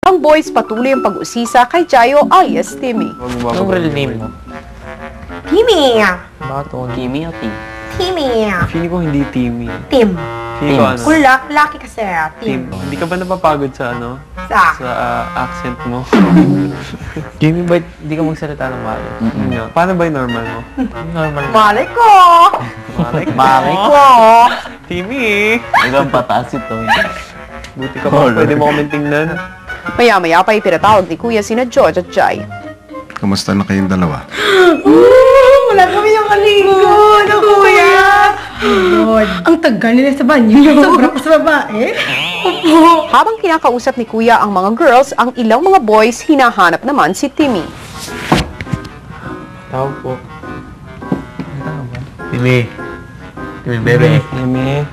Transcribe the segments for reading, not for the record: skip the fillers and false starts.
Ang boys patuloy ang pag-usisa kay Jayo alias Timmy. Anong real name mo? Timmy! Bakit ako? Timmy o Tim? Timmy! Feeling ko hindi Timmy. Tim. Feeling ko ano? Kulak, lucky kasi. Tim. Hindi ka ba napapagod sa ano? Sa? Sa accent mo? Jimmy, ba't di ka magsalita ng maayos? Nga. Paano ba yung normal mo? Normal. Malay ko! Malay ko! Timmy! Ilang pataas ito. Buti ka pa. Pwede mo kami tingnan. Maya-maya pa ipinatawag ni Kuya sina George at Jai. Kamusta na kayong dalawa? Wala kami yung kaligo na kuya! Lord, ang tagal nila sa banyo. Sobra ko sa babae. Habang kinakausap ni Kuya ang mga girls, ang ilang mga boys hinahanap naman si Timmy. Tawag po. Timmy. Timmy, bebe. Timmy.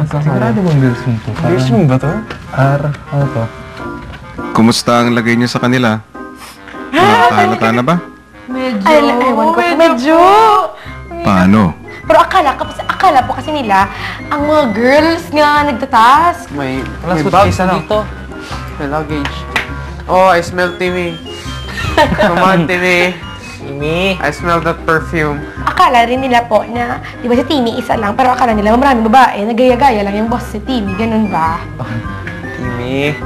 Sigurado bang girls mo to? Girls mo ba to? Ano to? Kumusta ang lagay niyo sa kanila? Halata na ba? Medyo. Ewan ko. Medyo. Paano? Pero akala po kasi nila, ang mga girls nga nagtatask. May Alas, bags kutsa dito. May luggage. Oh, I smell Timmy. Come on, Timmy. Timmy. I smell that perfume. Akala rin nila po na, di ba si Timmy isa lang, pero akala nila maraming babae, nagaya-gaya lang yung boss si Timmy, ganun ba? Timmy.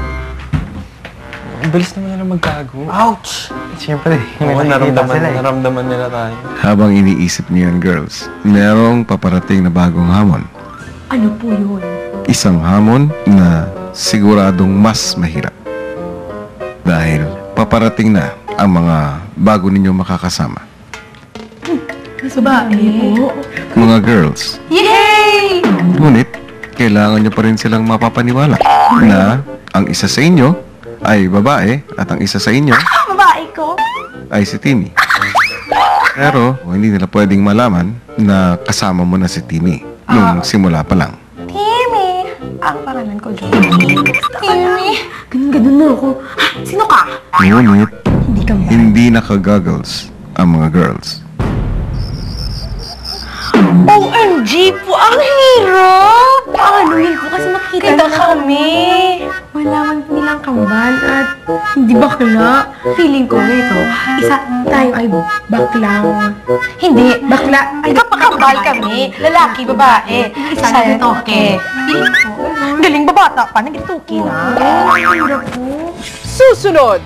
Ang bilis naman nila magkago. Ouch! Siyempre, Oo, naramdaman nila tayo. Habang iniisip niyo yan, girls, merong paparating na bagong hamon. Ano po yun? Isang hamon na siguradong mas mahirap. Dahil paparating na ang mga bago ninyo makakasama. Babae po. Mga girls, Yay! ngunit kailangan nyo pa rin silang mapapaniwala na ang isa sa inyo ay babae at ang isa sa inyo Babae ko. ay si Timmy. Pero hindi nila pwedeng malaman na kasama mo na si Timmy nung simula pa lang. Timmy! Ang pangalan ko, John. Timmy! Ganun mo ako. Sino ka? Ngunit Hindi ka mo. hindi naka-goggles ang mga girls. OMG po! Ang hirap! Aanuhin ko kasi nakita na kami. Wala man po nilang kamban at hindi bakla. Feeling ko ito, isa tayo ay baklang. Hindi, bakla. Ay, kapakambal kami. Lalaki, babae. Isa na toke. Feeling ko, galing babata pa, nagituki na. Ang hirap po. Susunod!